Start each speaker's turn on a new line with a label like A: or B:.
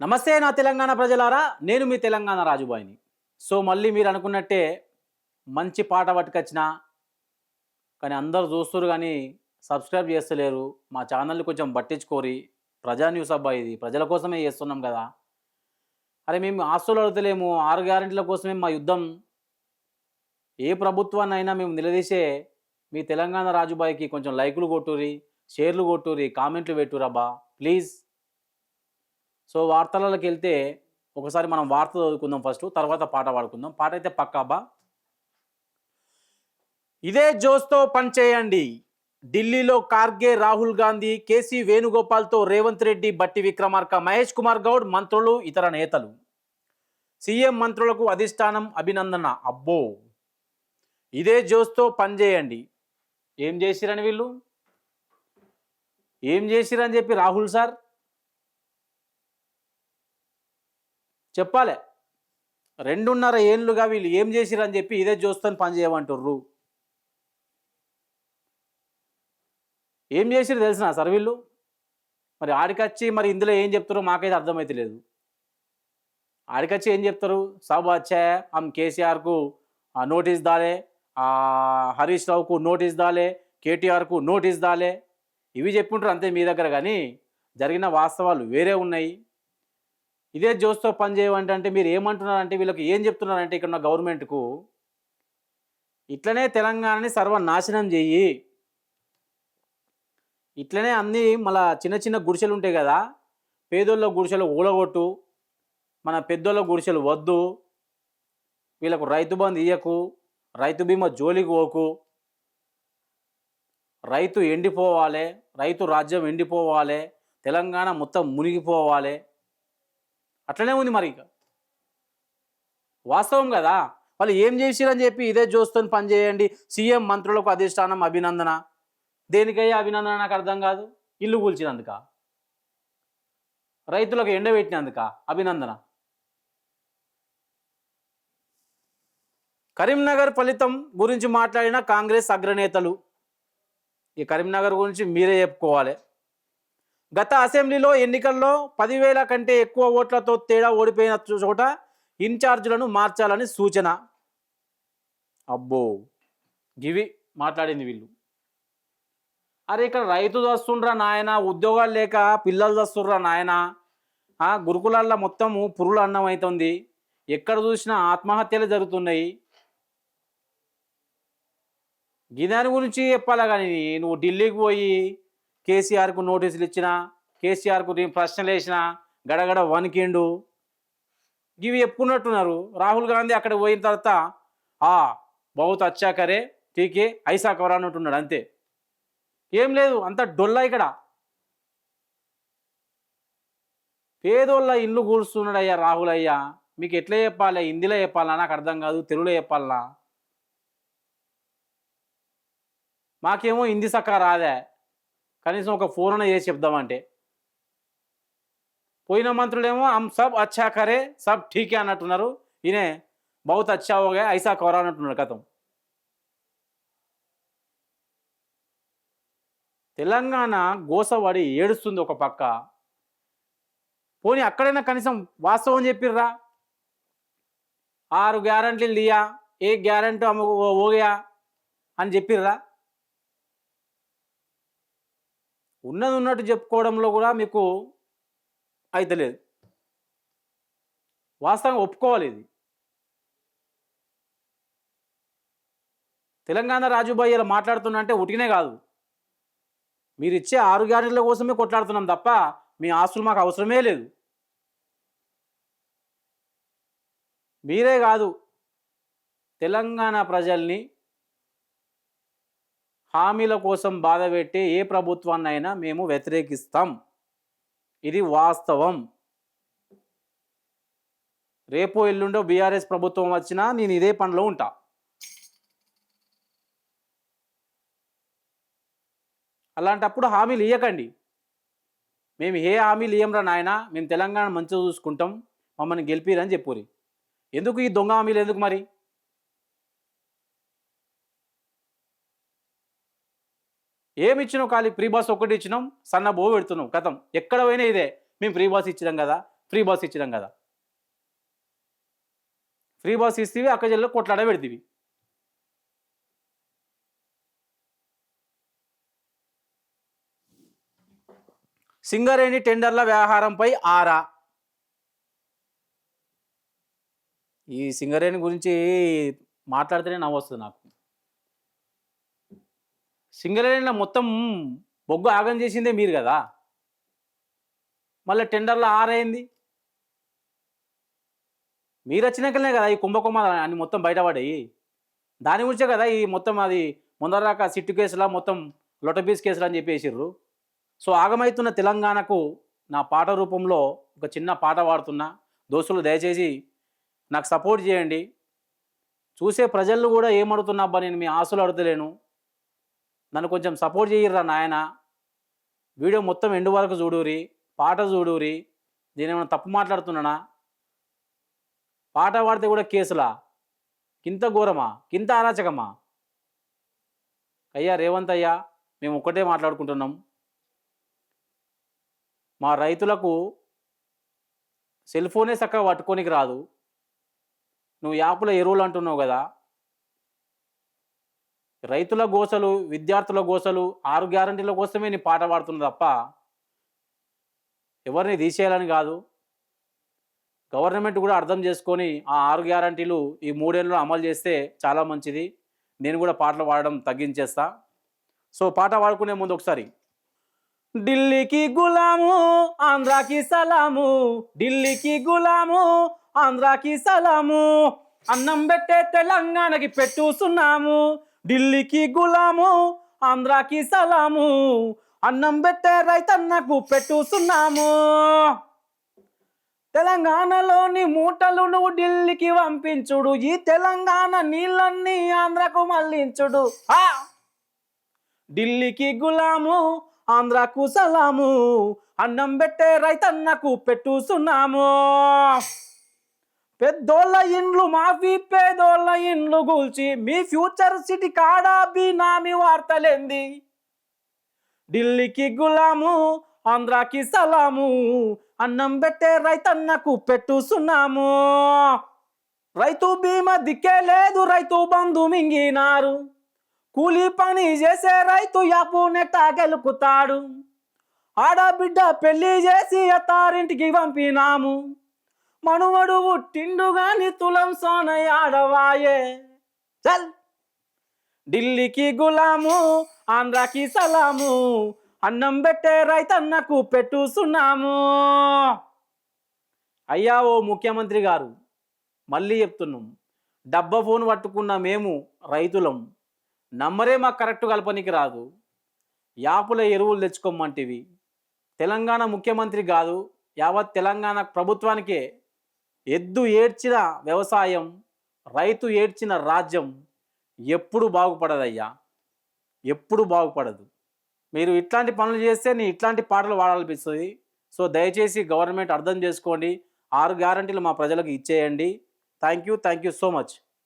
A: నమస్తే నా తెలంగాణ ప్రజలారా, నేను మీ తెలంగాణ రాజుబాయిని. సో మళ్ళీ మీరు అనుకున్నట్టే మంచి పాట పట్టుకొచ్చినా, కానీ అందరూ చూస్తుర్రు కానీ సబ్స్క్రైబ్ చేస్తలేరు. మా ఛానల్ని కొంచెం పట్టించుకోరి. ప్రజా న్యూస్ అబ్బా, ఇది ప్రజల కోసమే చేస్తున్నాం కదా. అరే మేము ఆస్తులు అడుగుతలేము, 6 గ్యారెంటీల కోసమే మా యుద్ధం. ఏ ప్రభుత్వాన్నైనా మేము నిలదీసే మీ తెలంగాణ రాజుబాయికి కొంచెం లైకులు కొట్టుర్రి, షేర్లు కొట్టుర్రి, కామెంట్లు పెట్టురబ్బా ప్లీజ్. సో వార్తలలోకి వెళ్తే ఒకసారి మనం వార్త చదువుకుందాం ఫస్ట్, తర్వాత పాట పాడుకుందాం. పాట అయితే పక్కా అబ్బా. ఇదే జోస్తో పనిచేయండి. ఢిల్లీలో కార్గే, రాహుల్ గాంధీ, కేసీ వేణుగోపాల్తో రేవంత్ రెడ్డి, బట్టి విక్రమార్క, మహేష్ కుమార్ గౌడ్, మంత్రులు, ఇతర నేతలు. సీఎం మంత్రులకు అధిష్టానం అభినందన. అబ్బో, ఇదే జోస్తో పనిచేయండి. ఏం చేసిరని వీళ్ళు, ఏం చేసిరని చెప్పి రాహుల్ సార్ చెప్పాలి. 2.5 ఏళ్ళుగా వీళ్ళు ఏం చేసిరని చెప్పి ఇదే జోస్తో పని చేయమంటుర్రు. ఏం చేసిరు తెలిసిన సార్ వీళ్ళు? మరి ఆడికొచ్చి మరి ఇందులో ఏం చెప్తారో మాకైతే అర్థమైతే లేదు. ఆడికొచ్చి ఏం చెప్తారు? సబ్ అచ్చా హమ్ కేసీఆర్కు నోటీస్ దాలే, హరీష్ రావుకు నోటీస్ దాలే, కేటీఆర్కు నోటీస్ దాలే, ఇవి చెప్పుంటారు అంతే మీ దగ్గర. కానీ జరిగిన వాస్తవాలు వేరే ఉన్నాయి. ఇదే జోస్తో పని చేయమంటే మీరు ఏమంటున్నారంటే, వీళ్ళకి ఏం చెప్తున్నారంటే ఇక్కడ ఉన్న గవర్నమెంట్కు, ఇట్లనే తెలంగాణని సర్వనాశనం చెయ్యి, ఇట్లనే అన్నీ మళ్ళా చిన్న చిన్న గుడిసెలు ఉంటాయి కదా, పేదోళ్ళ గుడిసెలు ఊడగొట్టు, మన పెద్దోళ్ళ గుడిసెలు వద్దు, వీళ్ళకు రైతు బంధు ఇయ్యకు, రైతు బీమా జోలికి పోకు, రైతు ఎండిపోవాలి, రైతు రాజ్యం ఎండిపోవాలి, తెలంగాణ మొత్తం మునిగిపోవాలి. అట్లనే ఉంది మరి. ఇక వాస్తవం కదా. వాళ్ళు ఏం చేసిరని చెప్పి ఇదే జోస్తో పనిచేయండి. సీఎం మంత్రులకు అధిష్టానం అభినందన. దేనికయ్యా అభినందన నాకు అర్థం కాదు. ఇల్లు కూల్చినందుక, రైతులకు ఎండబెట్టినందుక అభినందన? కరీంనగర్ ఫలితం గురించి మాట్లాడిన కాంగ్రెస్ అగ్రనేతలు. ఈ కరీంనగర్ గురించి మీరే చెప్పుకోవాలి. గత అసెంబ్లీలో ఎన్నికల్లో 10,000 కంటే ఎక్కువ ఓట్లతో తేడా ఓడిపోయిన చోట ఇన్ఛార్జీలను మార్చాలని సూచన. అబ్బో, గివి మాట్లాడింది వీళ్ళు. అరే ఇక్కడ రైతు వస్తుండ్రా నాయన, ఉద్యోగాలు లేక పిల్లలు వస్తుండ్రా నాయన, గురుకులాల్లో మొత్తము పురుగుల అన్నం అవుతుంది, ఎక్కడ చూసినా ఆత్మహత్యలు జరుగుతున్నాయి. గిదాని గురించి చెప్పాలా కానీ నువ్వు ఢిల్లీకి పోయి కేసీఆర్కు నోటీసులు ఇచ్చినా, కేసీఆర్కు ప్రశ్నలు వేసినా గడగడ వణికిండు. ఇవి చెప్పుకున్నట్టున్నారు. రాహుల్ గాంధీ అక్కడ పోయిన తర్వాత బహుత్ అచ్చా కరే ఠీకే ఐసా కవరా అన్నట్టున్నాడు అంతే. ఏం లేదు, అంత డొల్లా ఇక్కడ. పేదోళ్ళ ఇల్లు కూల్స్తున్నాడు అయ్యా రాహుల్ అయ్యా. మీకు ఎట్లా చెప్పాలి? హిందీలో చెప్పాలన్నా నాకు అర్థం కాదు, తెలుగులో చెప్పాలన్నా. మాకేమో హిందీ సక్క రాదే, కనీసం ఒక ఫోన్ అన్న చేసి చెప్దామంటే. పోయిన మంత్రులేమో హమ్ సబ్ అచ్చా కరే సబ్ ఠీకే అన్నట్టున్నారు. ఈయన బహుత్ అచ్చా హోగా ఐసా కవరా అన్నట్టున్నాడు కథం. తెలంగాణ గోసవాడి ఏడుస్తుంది ఒక పక్క. పోనీ అక్కడైనా కనీసం వాస్తవం చెప్పిర్రా? 6 గ్యారెంటీలు దియా, ఏ గ్యారెంటీ ఓగయా అని చెప్పిర్రా? ఉన్నది ఉన్నట్టు చెప్పుకోవడంలో కూడా మీకు అయితలేదు. వాస్తవంగా ఒప్పుకోవాలి. ఇది తెలంగాణ రాజుబాయి ఇలా మాట్లాడుతున్నా అంటే ఉటికినే కాదు, మీరు ఇచ్చే 6 గ్యారెంటీల కోసమే కొట్లాడుతున్నాం తప్ప మీ ఆస్తులు మాకు అవసరమే లేదు. మీరే కాదు, తెలంగాణ ప్రజల్ని హామీల కోసం బాధపెట్టే ఏ ప్రభుత్వాన్నైనా మేము వ్యతిరేకిస్తాం. ఇది వాస్తవం. రేపో ఎల్లుండో బీఆర్ఎస్ ప్రభుత్వం వచ్చినా నేను ఇదే పనిలో ఉంటా. అలాంటప్పుడు హామీలు ఇవ్వకండి. మేము ఏ హామీలు ఇయ్యంరా నాయన, మేము తెలంగాణ మంచిగా చూసుకుంటాం, మమ్మల్ని గెలిపిరని చెప్పురి. ఎందుకు ఈ దొంగ హామీలు ఎందుకు మరి? ఏమి ఇచ్చినావు? ఖాళీ ఫ్రీ బస్ ఒకటి ఇచ్చినాం, సన్న బో పెడుతున్నాం, కథం. ఎక్కడ పోయినా ఇదే, మేము ఫ్రీ బస్ ఇచ్చినాం కదా, ఫ్రీ బస్ ఇచ్చినాం కదా. ఫ్రీ బస్ ఇస్తేవి అక్క చెల్లెలు కొట్లాడ పెడతీవి. సింగరేణి టెండర్ల వ్యవహారంపై ఆరా. ఈ సింగరేణి గురించి మాట్లాడితేనే నవ్వు వస్తుంది నాకు. సింగరేణిలో మొత్తం బొగ్గు ఆగం చేసిందే మీరు కదా, మళ్ళీ టెండర్లో ఆరైంది మీరు వచ్చినాకనే కదా ఈ కుంభకోమ అన్ని మొత్తం బయటపడాయి. దాని గురించే కదా ఈ మొత్తం అది ముందరాక సిట్టు కేసులా మొత్తం లొటబీస్ కేసులు అని చెప్పేసిర్రు. సో ఆగమవుతున్న తెలంగాణకు నా పాట రూపంలో ఒక చిన్న పాట పాడుతున్నా. దోస్తులు దయచేసి నాకు సపోర్ట్ చేయండి. చూసే ప్రజలను కూడా ఏమడుతున్నా అబ్బా, నేను మీ ఆశలు అడుగుతలేను, నన్ను కొంచెం సపోర్ట్ చేయర్రా నాయన. వీడియో మొత్తం ఎండు వరకు చూడురి, పాట చూడురి. నేనేమైనా తప్పు మాట్లాడుతున్నానా? పాట పాడితే కూడా కేసులా? కింత ఘోరమా, కింత అరాచకమా? అయ్యా రేవంత్ అయ్యా, మేము ఒక్కటే మాట్లాడుకుంటున్నాం. మా రైతులకు సెల్ ఫోనే చక్కగా పట్టుకోనికి రాదు. నువ్వు యాప్ల ఎరువులు అంటున్నావు కదా. రైతుల గోసలు, విద్యార్థుల గోసలు, 6 గ్యారంటీల కోసమే నీ పాట పాడుతున్నా తప్ప ఎవరిని తీసేయాలని కాదు. గవర్నమెంట్ కూడా అర్థం చేసుకొని ఆ 6 గ్యారంటీలు ఈ 3 ఏళ్ళలో అమలు చేస్తే చాలా మంచిది. నేను కూడా పాటలు పాడడం తగ్గించేస్తా. సో పాట పాడుకునే ముందు ఒకసారి ఢిల్లీకి గులాము ఆంధ్రాకి సలాము, ఢిల్లీకి గులాము ఆంధ్రాకి సలాము, అన్నం పెట్టే తెలంగాణకి పెట్టుస్తున్నాము. ఢిల్లీకి గులాము ఆంధ్రాకి సలాము, అన్నం పెట్టే రైతన్నకు పెట్టుస్తున్నాము. తెలంగాణలోని మూటలు నువ్వు ఢిల్లీకి పంపించుడు, ఈ తెలంగాణ నీళ్ళన్నీ ఆంధ్రకు మళ్లించుడు. ఢిల్లీకి గులాము ఆంధ్రాకు సలాము, అన్నం పెట్టే రైతన్నకు పెట్టుస్తున్నాము. పెద్దోళ్ళ ఇండ్లు మాఫీ, పేదోళ్ళ ఇండ్లు కూల్చి మీ ఫ్యూచర్ సిటీ కాడా బీనామీ వార్తలేంది. ఢిల్లీకి గులాము ఆంధ్రాకి సలాము, అన్నం పెట్టే రైతన్నకు పెట్టుస్తున్నాము. రైతు బీమా దిక్కే లేదు, రైతు బంధు మింగినారు. కూలీ పని చేసే రైతు యాపు నెట్ట గెలుకుతాడు. ఆడబిడ్డ పెళ్లి చేసి అత్తారింటికి పంపినాము. మనుమడు పుట్టిండు గాని తులం సోనయ్య ఆడవాయే. చల్ ఢిల్లీకి గులాము ఆంధ్రాకి సలాము, అన్నం పెట్టే రైతన్నకు పెట్టుస్తున్నాము. అయ్యా ఓ ముఖ్యమంత్రి గారు, మళ్ళీ చెప్తున్నాం, డబ్బా ఫోన్ పట్టుకున్న మేము రైతులం. నంబరే మాకు కరెక్ట్ కలపనికి రాదు. యాపుల ఎరువులు తెచ్చుకోమంటివి. తెలంగాణ ముఖ్యమంత్రి కాదు, యావత్ తెలంగాణ ప్రభుత్వానికే ఎద్దు ఏడ్చిన వ్యవసాయం, రైతు ఏడ్చిన రాజ్యం ఎప్పుడు బాగుపడదయ్యా, ఎప్పుడు బాగుపడదు. మీరు ఇట్లాంటి పనులు చేస్తే నేను ఇట్లాంటి పాటలు పాడాలనిపిస్తుంది. సో దయచేసి గవర్నమెంట్ అర్థం చేసుకోండి. 6 గ్యారంటీలు మా ప్రజలకు ఇచ్చేయండి. Thank you so much.